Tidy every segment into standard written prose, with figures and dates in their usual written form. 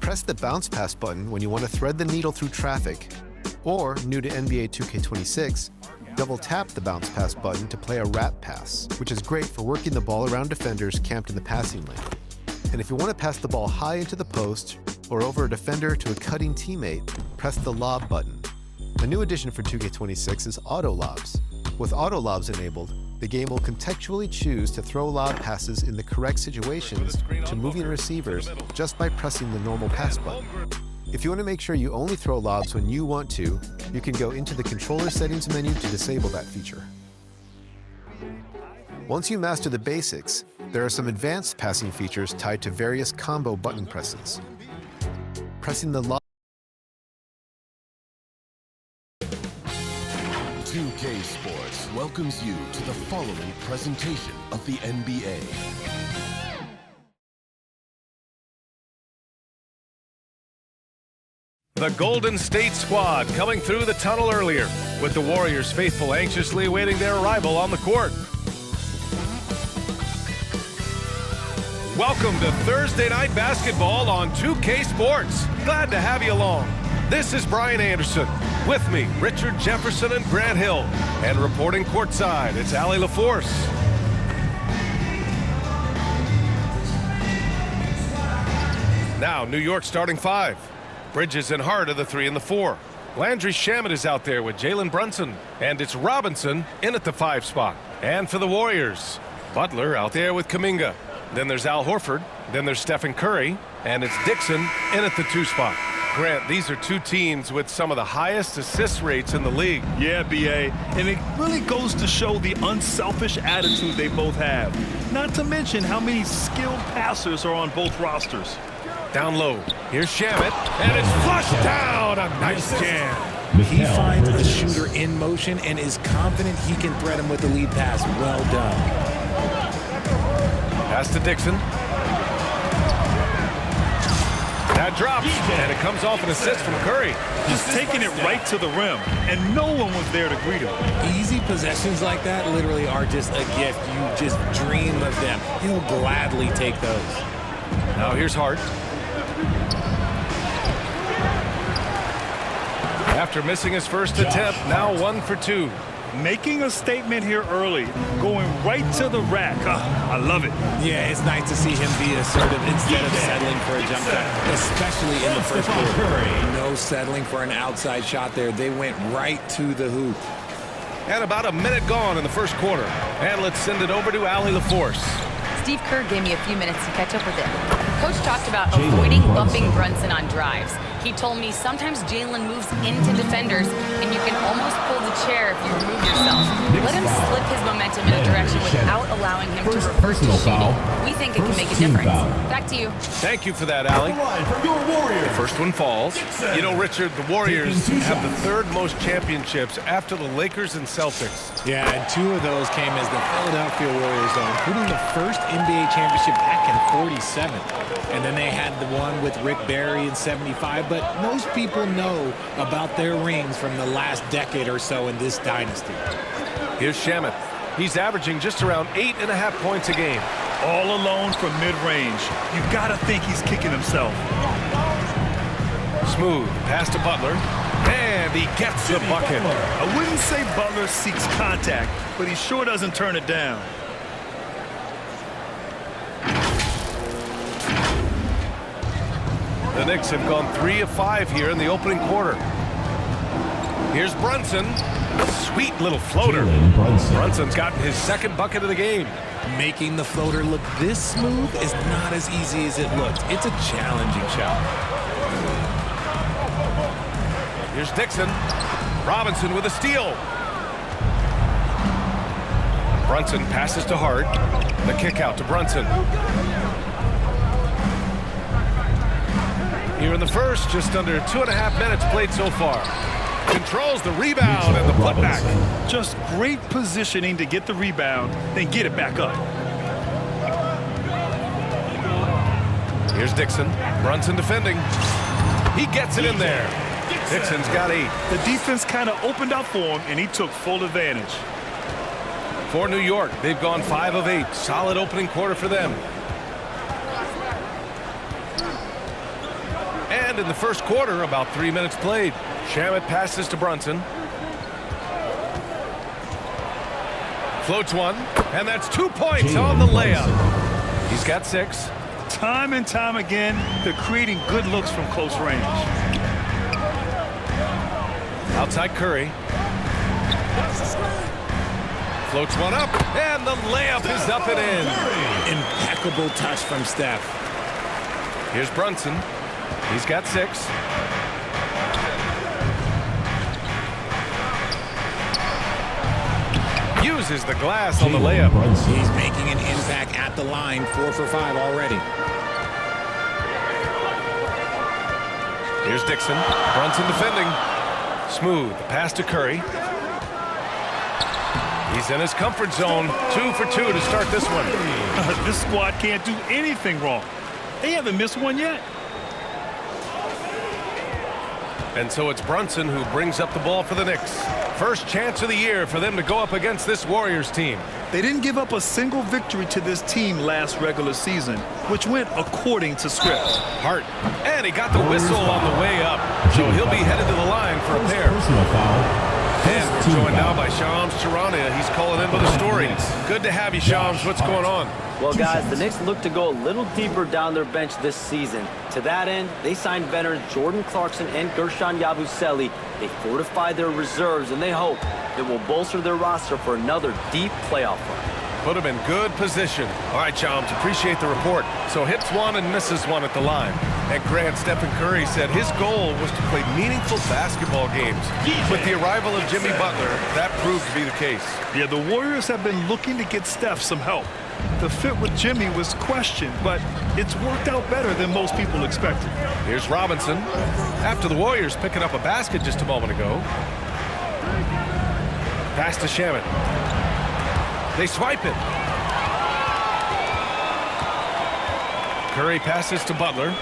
press the bounce pass button when you want to thread the needle through traffic, or, new to NBA 2K26, double tap the bounce pass button to play a wrap pass, which is great for working the ball around defenders camped in the passing lane. And if you want to pass the ball high into the post or over a defender to a cutting teammate, press the lob button. A new addition for 2K26 is auto lobs. With auto lobs enabled, the game will contextually choose to throw lob passes in the correct situations to moving receivers just by pressing the normal pass button. If you want to make sure you only throw lobs when you want to, you can go into the controller settings menu to disable that feature. Once you master the basics, there are some advanced passing features tied to various combo button presses. Pressing the lob 2K Sports welcomes you to the following presentation of the NBA. The Golden State squad coming through the tunnel earlier, with the Warriors faithful anxiously awaiting their arrival on the court. Welcome to Thursday Night Basketball on 2K Sports. Glad to have you along. This is Brian Anderson. With me, Richard Jefferson and Grant Hill. And reporting courtside, it's Allie LaForce. Now, New York starting five. Bridges and Hart are the 3 and the 4. Landry Shamet is out there with Jalen Brunson. And it's Robinson in at the 5 spot. And for the Warriors, Butler out there with Kuminga. Then there's Al Horford. Then there's Stephen Curry. And it's Dixon in at the 2 spot. Grant, these are two teams with some of the highest assist rates in the league. Yeah, B.A., and it really goes to show the unselfish attitude they both have. Not to mention how many skilled passers are on both rosters. Down low. Here's Shamet, and it's flushed down. A nice jam. He finds a shooter in motion and is confident he can thread him with the lead pass. Well done. Pass to Dixon. That drops, and it comes off an assist from Curry. Just taking it right to the rim, and no one was there to greet him. Easy possessions like that literally are just a gift. You just dream of them. He'll gladly take those. Now here's Hart. After missing his first attempt, now 1 for 2. Making a statement here early, going right to the rack. I love it. Yeah, it's nice to see him be assertive instead of settling for a jump shot, especially in the first quarter. No settling for an outside shot there. They went right to the hoop. And about a minute gone in the first quarter. And let's send it over to Allie LaForce. Steve Kerr gave me a few minutes to catch up with him. Coach talked about avoiding bumping Brunson on drives. He told me sometimes Jalen moves into defenders, and you can almost pull the chair if you remove yourself. Let him slip his momentum in a direction without allowing him to reverse to shooting. We think it can make a difference. Back to you. Thank you for that, Allie. The first one falls. You know, Richard, the Warriors have the 3rd most championships after the Lakers and Celtics. Yeah, and 2 of those came as the Philadelphia Warriors, though, including the first NBA championship back in '47. And then they had the one with Rick Barry in '75. But most people know about their rings from the last decade or so in this dynasty. Here's Shamet. He's averaging just around 8.5 points a game. All alone from mid-range. You gotta think he's kicking himself. Smooth pass to Butler. And he gets the bucket. I wouldn't say Butler seeks contact, but he sure doesn't turn it down. The Knicks have gone 3 of 5 here in the opening quarter. Here's Brunson. A sweet little floater. Brunson's gotten his 2nd bucket of the game. Making the floater look this smooth is not as easy as it looks. It's a challenging shot. Here's Dixon. Robinson with a steal. Brunson passes to Hart. The kick out to Brunson. Here in the first, just under 2.5 minutes played so far. Controls the rebound and the putback. Just great positioning to get the rebound, then get it back up. Here's Dixon. Brunson defending. He gets it in there. Dixon's got 8. The defense kind of opened up for him, and he took full advantage. For New York, they've gone 5 of 8. Solid opening quarter for them. And in the first quarter, about 3 minutes played. Shamet passes to Brunson. Floats one, and that's 2 points on the layup. He's got 6. Time and time again, they're creating good looks from close range. Outside Curry. Floats one up, and the layup is up and in. Impeccable touch from Steph. Here's Brunson. He's got 6. Uses the glass on the layup. He's making an impact at the line. 4 for 5 already. Here's Dixon. Brunson defending. Smooth. Pass to Curry. He's in his comfort zone. 2 for 2 to start this one. This squad can't do anything wrong. They haven't missed one yet. And so it's Brunson who brings up the ball for the Knicks. First chance of the year for them to go up against this Warriors team. They didn't give up a single victory to this team last regular season, which went according to script. Hart. And he got the whistle on the way up. So he'll be headed to the line for a pair. And we're joined now by Shams Charania. He's calling in with a story. Good to have you, Shams. What's going on? Well, guys, the Knicks look to go a little deeper down their bench this season. To that end, they signed veterans Jordan Clarkson and Gershon Yabusele. They fortified their reserves, and they hope it will bolster their roster for another deep playoff run. Put him in good position. All right, Shams, appreciate the report. So hits one and misses one at the line. And Grant, Stephen Curry said his goal was to play meaningful basketball games. With the arrival of Jimmy Butler, that proved to be the case. Yeah, the Warriors have been looking to get Steph some help. The fit with Jimmy was questioned, but it's worked out better than most people expected. Here's Robinson. After the Warriors picking up a basket just a moment ago. Pass to Shamet. They swipe it. Curry passes to Butler.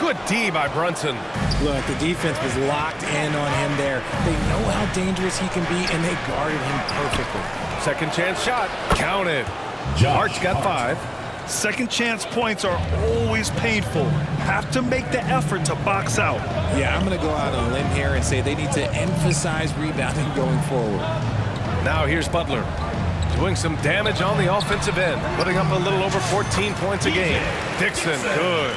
Good D by Brunson. Look, the defense was locked in on him there. They know how dangerous he can be, and they guarded him perfectly. Second chance shot. Counted. Hart's got 5. Second chance points are always painful. Have to make the effort to box out. Yeah, I'm going to go out on a limb here and say they need to emphasize rebounding going forward. Now here's Butler. Doing some damage on the offensive end. Putting up a little over 14 points a game. Dixon, good.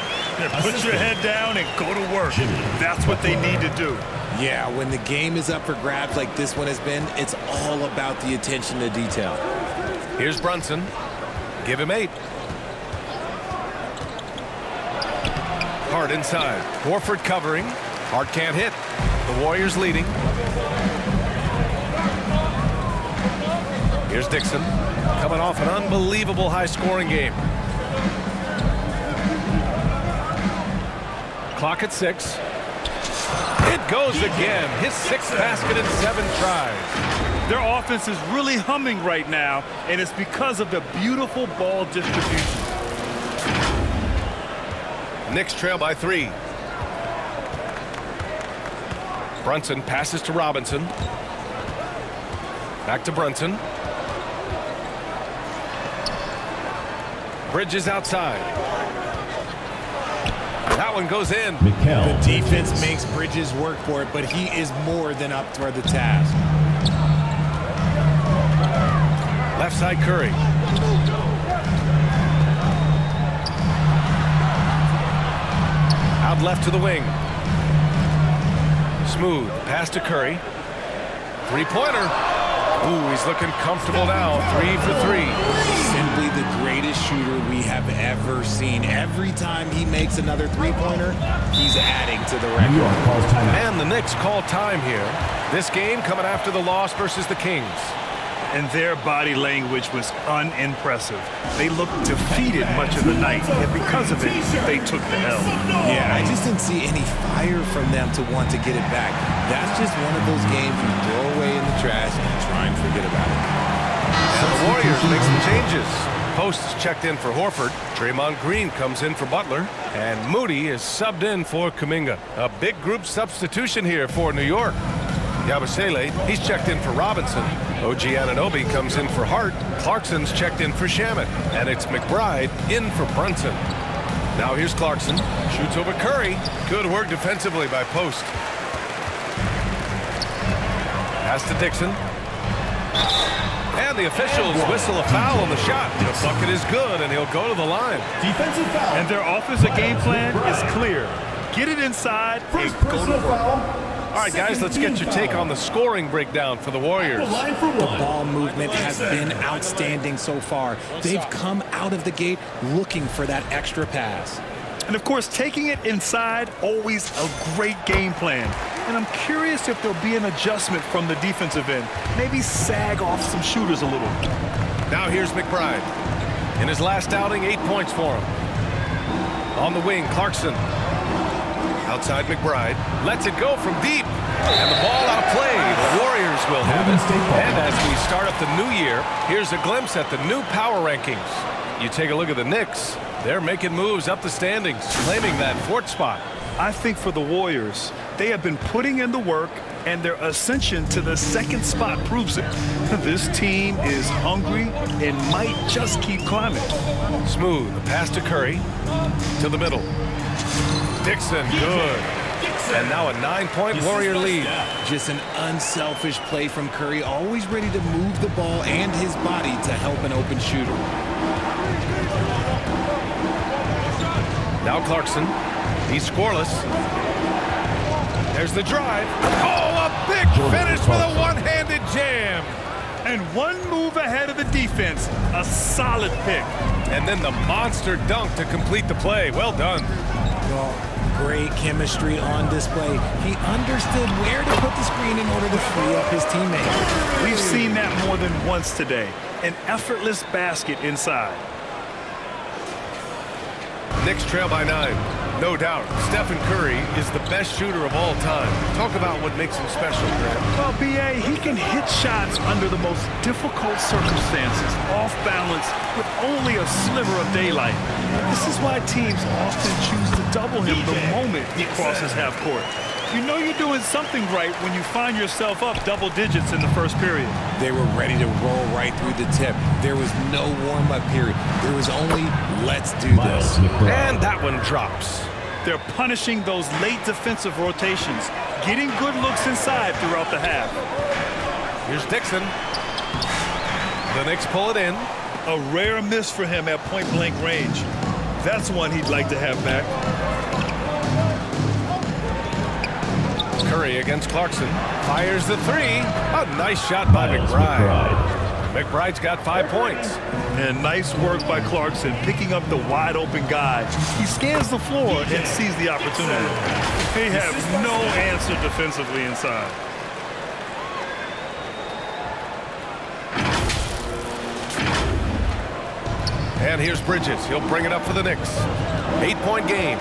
Put your head down and go to work. That's what they need to do. Yeah, when the game is up for grabs like this one has been, it's all about the attention to detail. Here's Brunson. Give him 8. Hart inside. Horford covering. Hart can't hit. The Warriors leading. Here's Dixon. Coming off an unbelievable high-scoring game. Clock at 6. It goes again. His 6th basket in 7 tries. Their offense is really humming right now, and it's because of the beautiful ball distribution. Knicks trail by 3. Brunson passes to Robinson. Back to Brunson. Bridges outside. That one goes in. The defense makes Bridges work for it, but he is more than up for the task. Left side Curry. Out left to the wing. Smooth. Pass to Curry. Three-pointer. Ooh, he's looking comfortable now. 3 for 3. Simply the greatest shooter we have ever seen. Every time he makes another three-pointer, he's adding to the record. And the Knicks call time here. This game coming after the loss versus the Kings. And their body language was unimpressive. They looked defeated much of the night, and because of it, they took the L. Yeah, I just didn't see any fire from them to want to get it back. That's just one of those games you throw away in the trash and try and forget about it. And the Warriors make some changes. Post is checked in for Horford. Draymond Green comes in for Butler. And Moody is subbed in for Kuminga. A big group substitution here for New York. Yabusele, he's checked in for Robinson. OG Anunoby comes in for Hart. Clarkson's checked in for Shamet. And it's McBride in for Brunson. Now here's Clarkson. Shoots over Curry. Good work defensively by Post. Pass to Dixon. And the officials whistle a foul on the shot. The bucket is good, and he'll go to the line. Defensive foul. And their offensive game plan is clear. Get it inside and go to work. All right, guys, let's get your take on the scoring breakdown for the Warriors. The ball movement has been outstanding so far. They've come out of the gate looking for that extra pass. And, of course, taking it inside, always a great game plan. And I'm curious if there'll be an adjustment from the defensive end. Maybe sag off some shooters a little. Now here's McBride. In his last outing, 8 points for him. On the wing, Clarkson. Outside McBride. Lets it go from deep. And the ball out of play. The Warriors will have it. And as we start up the new year, here's a glimpse at the new power rankings. You take a look at the Knicks. They're making moves up the standings, claiming that fourth spot. I think for the Warriors, they have been putting in the work, and their ascension to the second spot proves it. This team is hungry and might just keep climbing. Smooth. The pass to Curry. To the middle. Dixon, good. And now a 9-point Warrior lead. Just an unselfish play from Curry, always ready to move the ball and his body to help an open shooter. Now Clarkson. He's scoreless. There's the drive. Oh, a big finish with a one-handed jam. And one move ahead of the defense. A solid pick. And then the monster dunk to complete the play. Well done. Well, great chemistry on display. He understood where to put the screen in order to free up his teammate. We've seen that more than once today. An effortless basket inside. Knicks trail by 9. No doubt, Stephen Curry is the best shooter of all time. Talk about what makes him special, Graham. Well, B.A., he can hit shots under the most difficult circumstances, off balance, with only a sliver of daylight. This is why teams often choose to double him the moment he crosses half court. You know you're doing something right when you find yourself up double digits in the first period. They were ready to roll right through the tip. There was no warm-up period. There was only, let's do this. And that one drops. They're punishing those late defensive rotations, getting good looks inside throughout the half. Here's Dixon. The Knicks pull it in. A rare miss for him at point-blank range. That's one he'd like to have back. Curry against Clarkson. Fires the three. A nice shot by McBride. McBride's got 5 points. And nice work by Clarkson, picking up the wide-open guy. He scans the floor and sees the opportunity. They have no answer defensively inside. And here's Bridges. He'll bring it up for the Knicks. 8-point game.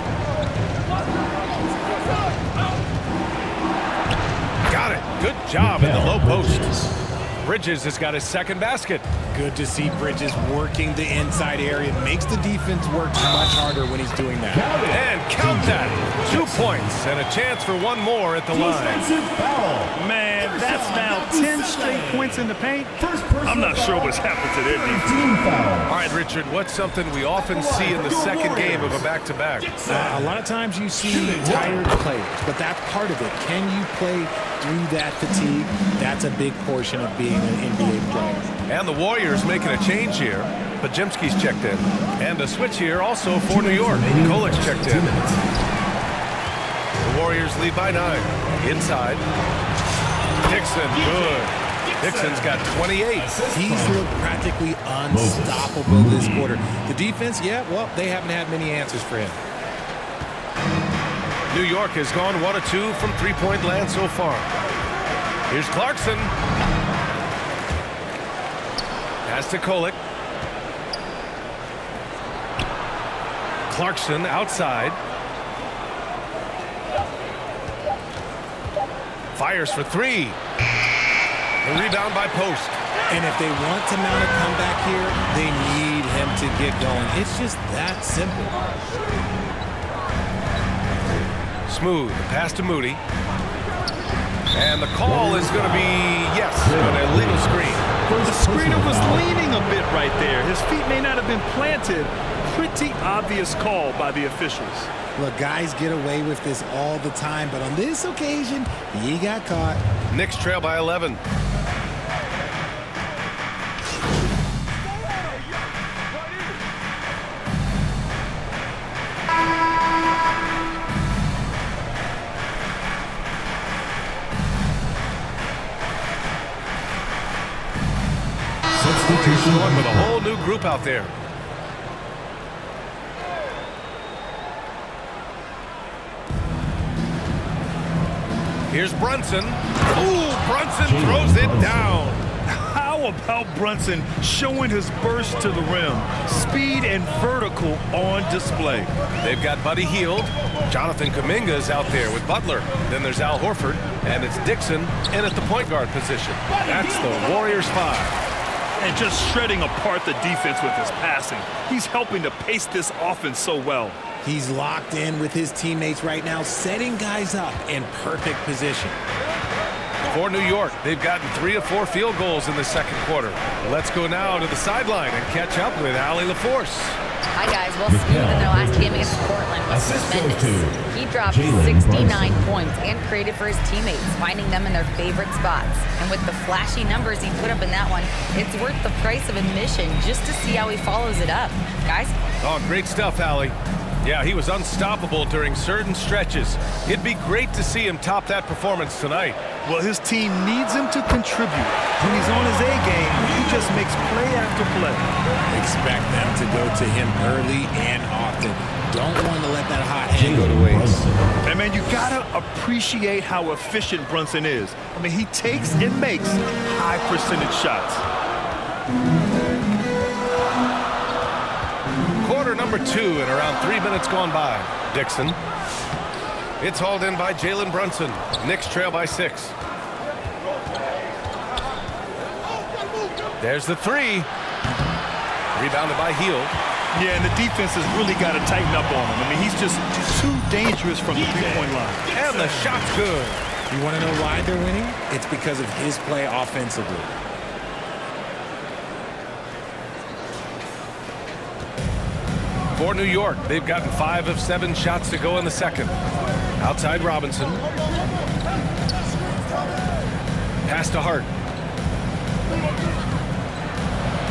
Got it. Good job in the low post. Bridges has got his second basket. Good to see Bridges working the inside area. Makes the defense work much harder when he's doing that. And count that. 2 points and a chance for one more at the line. Man, that's now 10 straight points in the paint. I'm not sure what's happened to their defense. All right, Richard, what's something we often see in the second game of a back-to-back? A lot of times you see tired players, but that's part of it. Can you play through that fatigue? That's a big portion of being an NBA player. And the Warriors making a change here. Pajemski's checked in. And a switch here also for New York. Kolik's checked in. The Warriors lead by 9. Inside. Dixon, good. Dixon's got 28. He's looked practically unstoppable this quarter. The defense, yeah, well, they haven't had many answers for him. New York has gone 1 of 2 from three-point land so far. Here's Clarkson. Pass to Kolik. Clarkson outside. Fires for 3. The rebound by Post. And if they want to mount a comeback here, they need him to get going. It's just that simple. Smooth. The pass to Moody. And the call is going to be, yes, an illegal screen. The screener was leaning a bit right there. His feet may not have been planted pretty obvious call by the officials. Look, guys get away with this all the time, but on this occasion, he got caught. Knicks trail by 11. Going with a whole new group out there. Here's Brunson. Ooh, Brunson throws it down. How about Brunson showing his burst to the rim? Speed and vertical on display. They've got Buddy Hield. Jonathan Kuminga is out there with Butler. Then there's Al Horford. And it's Dixon in at the point guard position. That's the Warriors 5. And just shredding apart the defense with his passing. He's helping to pace this offense so well. He's locked in with his teammates right now, setting guys up in perfect position. For New York, they've gotten 3 of 4 field goals in the second quarter. Let's go now to the sideline and catch up with Allie LaForce. Hi, guys. Well, smooth in their last game against Portland was tremendous. He dropped 69 points and created for his teammates, finding them in their favorite spots. And with the flashy numbers he put up in that one, it's worth the price of admission just to see how he follows it up. Guys? Oh, great stuff, Allie. Yeah, he was unstoppable during certain stretches. It'd be great to see him top that performance tonight. Well, his team needs him to contribute. When he's on his A game, he just makes play after play. Expect them to go to him early and often. Don't want to let that hot hand go to waste. And man, you gotta appreciate how efficient Brunson is. I mean, he takes and makes high percentage shots. Quarter number 2 and around 3 minutes gone by. Dixon. It's hauled in by Jalen Brunson. Knicks trail by 6. There's the 3. Rebounded by Hield. Yeah, and the defense has really got to tighten up on him. I mean, he's just too dangerous from the three-point line. And the shot's good. You want to know why they're winning? It's because of his play offensively. For New York, they've gotten 5 of 7 shots to go in the second. Outside Robinson. Pass to Hart.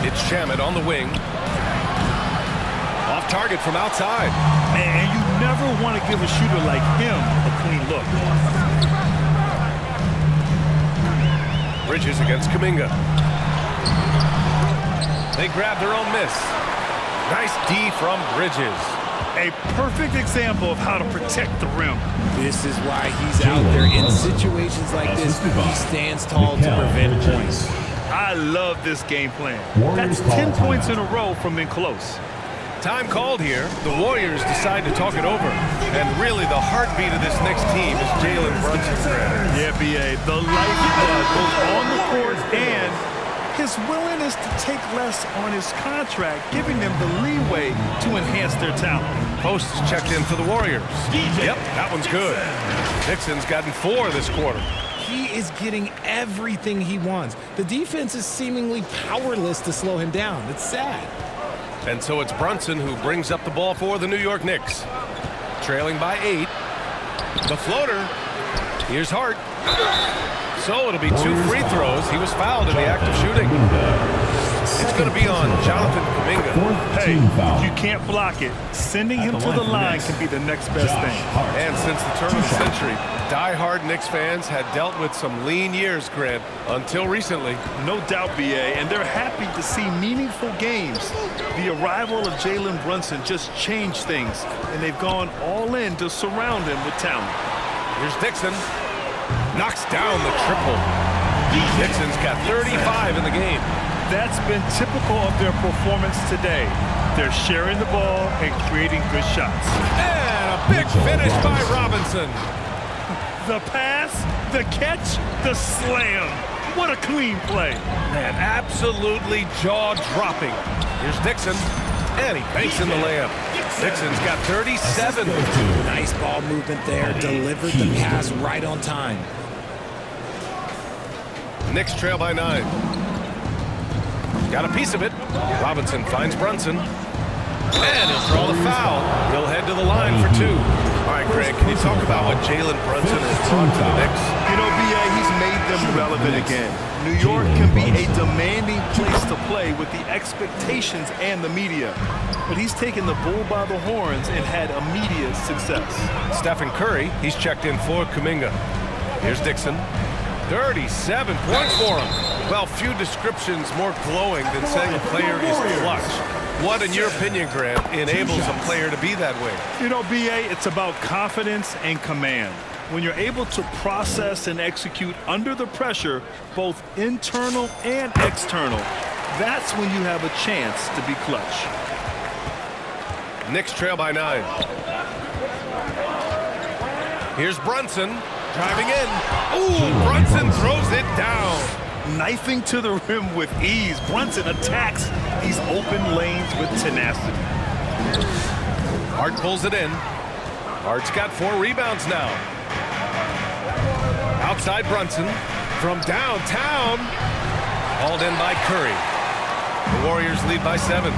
It's Shamet on the wing. Off target from outside. And you never want to give a shooter like him a clean look. Bridges against Kuminga. They grab their own miss. Nice D from Bridges. A perfect example of how to protect the rim. This is why he's out there in situations like this. He stands tall to prevent points. I love this game plan. That's 10 points in a row from in close. Time called here. The Warriors decide to talk it over. And really, the heartbeat of this next team is Jalen Brunson. Yeah, B.A. The lifeblood both on the court and his willingness to take less on his contract, giving them the leeway to enhance their talent. Post is checked in for the Warriors. Yep, that one's good. Dixon's gotten 4 this quarter. He is getting everything he wants. The defense is seemingly powerless to slow him down. It's sad. And so it's Brunson who brings up the ball for the New York Knicks. Trailing by 8. The floater. Here's Hart. So it'll be 2 free throws. He was fouled in the act of shooting. It's going to be on Jonathan Kuminga. Hey, if you can't block it, sending him to the line can be the next best thing. And since the turn of the century, die-hard Knicks fans had dealt with some lean years, Grant, until recently. No doubt, B.A., and they're happy to see meaningful games. The arrival of Jalen Brunson just changed things, and they've gone all in to surround him with talent. Here's Dixon. Knocks down the triple. Dixon's got 35 in the game. That's been typical of their performance today. They're sharing the ball and creating good shots. And a big finish by Robinson. The pass, the catch, the slam. What a clean play. Man, absolutely jaw-dropping. Here's Dixon, and he banks in the layup. Dixon's got 37. Nice ball movement there. Delivered the pass right on time. Knicks trail by 9. Got a piece of it. Robinson finds Brunson. And he'll throw the foul. He'll head to the line for 2. All right, Greg, can you talk about what Jalen Brunson has brought to the Knicks? You know, B.A., he's made them relevant again. New York can be a demanding place to play with the expectations and the media. But he's taken the bull by the horns and had immediate success. Stephen Curry, he's checked in for Kuminga. Here's Dixon. 37 points for him. Well, few descriptions more glowing than saying a player is clutch. What, in your opinion, Grant, enables a player to be that way? You know, B.A., it's about confidence and command. When you're able to process and execute under the pressure, both internal and external, that's when you have a chance to be clutch. Knicks trail by 9. Here's Brunson driving in. Ooh, Brunson throws it down. Knifing to the rim with ease, Brunson attacks these open lanes with tenacity. Hart pulls it in. Hart's got 4 rebounds now. Outside Brunson from downtown. Hauled in by Curry. The Warriors lead by 7.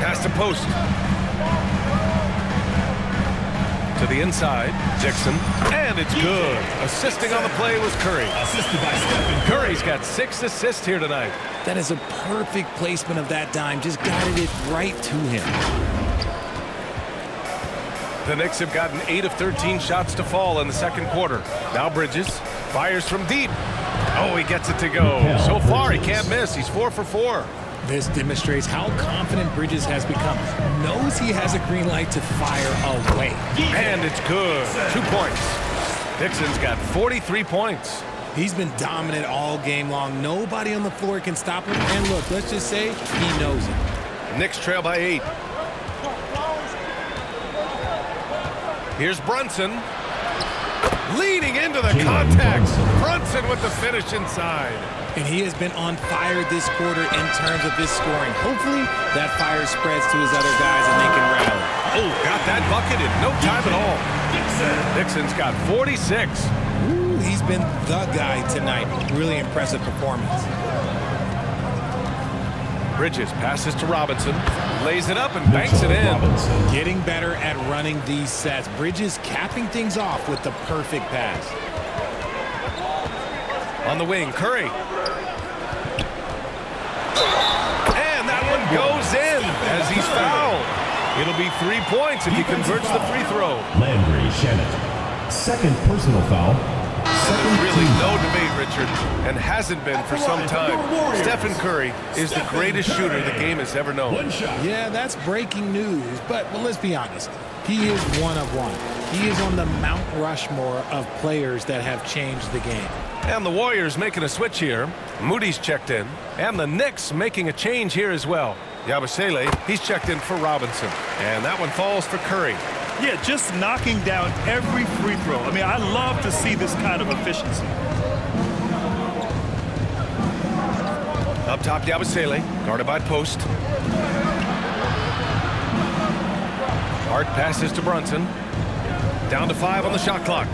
Pass to post. To the inside, Dixon, and it's good. Assisting on the play was Curry. Assisted by Stephen Curry's got 6 assists here tonight. That is a perfect placement of that dime. Just guided it right to him. The Knicks have gotten 8 of 13 shots to fall in the second quarter. Now Bridges fires from deep. Oh, he gets it to go. So far, he can't miss. He's 4 for 4. This demonstrates how confident Bridges has become. Knows he has a green light to fire away. And it's good. 2 points. Dixon's got 43 points. He's been dominant all game long. Nobody on the floor can stop him. And look, let's just say he knows it. Knicks trail by 8. Here's Brunson. Leading into the contact. Brunson with the finish inside. And he has been on fire this quarter in terms of his scoring. Hopefully, that fire spreads to his other guys and they can rally. Oh, got that bucket in no time at all. Dixon's got 46. Ooh, he's been the guy tonight. Really impressive performance. Bridges passes to Robinson. Lays it up and banks it in. Getting better at running these sets. Bridges capping things off with the perfect pass. On the wing, Curry. And that one goes in as he's fouled. It'll be 3 points if he converts the free throw. Landry Shamet. Second personal foul. There's really no debate, Richard, and hasn't been for some time. Stephen Curry is the greatest shooter the game has ever known. Yeah, that's breaking news, but well, let's be honest. He is one of one. He is on the Mount Rushmore of players that have changed the game. And the Warriors making a switch here. Moody's checked in. And the Knicks making a change here as well. Yabusele, he's checked in for Robinson. And that one falls for Curry. Yeah, just knocking down every free throw. I mean, I love to see this kind of efficiency. Up top, Yabusele, guarded by post. Hart passes to Brunson. Down to 5 on the shot clock.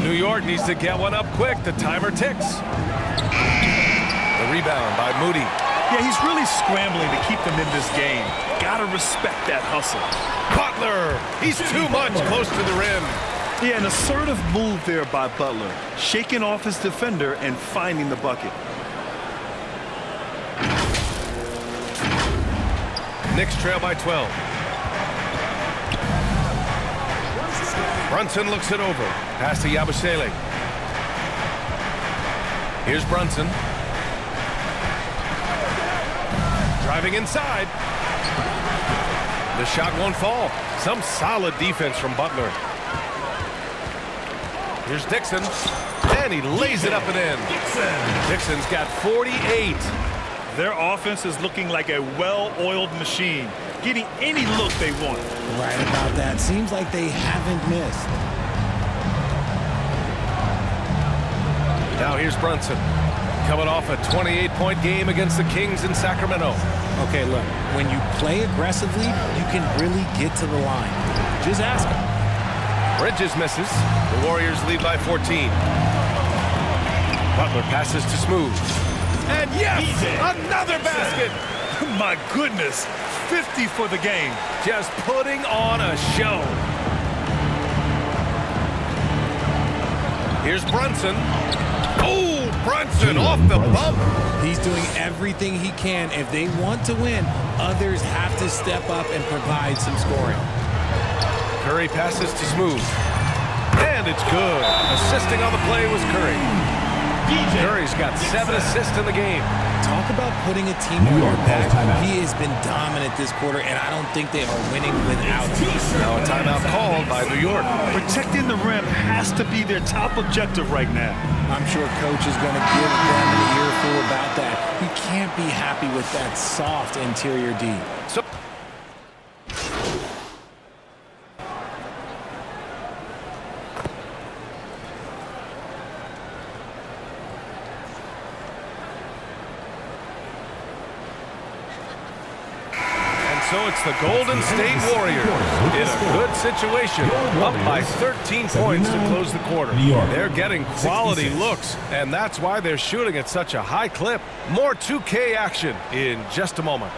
New York needs to get one up quick. The timer ticks. The rebound by Moody. Yeah, he's really scrambling to keep them in this game. Gotta respect that hustle. Butler, he's too much close to the rim. Yeah, an assertive move there by Butler. Shaking off his defender and finding the bucket. Knicks trail by 12. Brunson looks it over. Pass to Yabusele. Here's Brunson. Driving inside. The shot won't fall. Some solid defense from Butler. Here's Dixon. And he lays it up and in. Dixon's got 48. Their offense is looking like a well-oiled machine, getting any look they want. Right about that. Seems like they haven't missed. Now here's Brunson. Coming off a 28-point game against the Kings in Sacramento. Okay, look, when you play aggressively, you can really get to the line. Just ask him. Bridges misses. The Warriors lead by 14. Butler passes to Smooth. And yes, another basket. my goodness, 50 for the game. Just putting on a show. Here's Brunson. Oh, Brunson off the bump. He's doing everything he can. If they want to win, others have to step up and provide some scoring. Curry passes to Smooth. And it's good. Assisting on the play was Curry. Curry's got 7 assists in the game. Talk about putting a team on their back. He has been dominant this quarter, and I don't think they are winning without him. Now a timeout called by New York. Protecting the rim has to be their top objective right now. I'm sure coach is going to give them an earful about that. You can't be happy with that soft interior D. So it's the Golden State Warriors in a good situation, up by 13 points to close the quarter. They're getting quality looks, and that's why they're shooting at such a high clip. More 2K action in just a moment.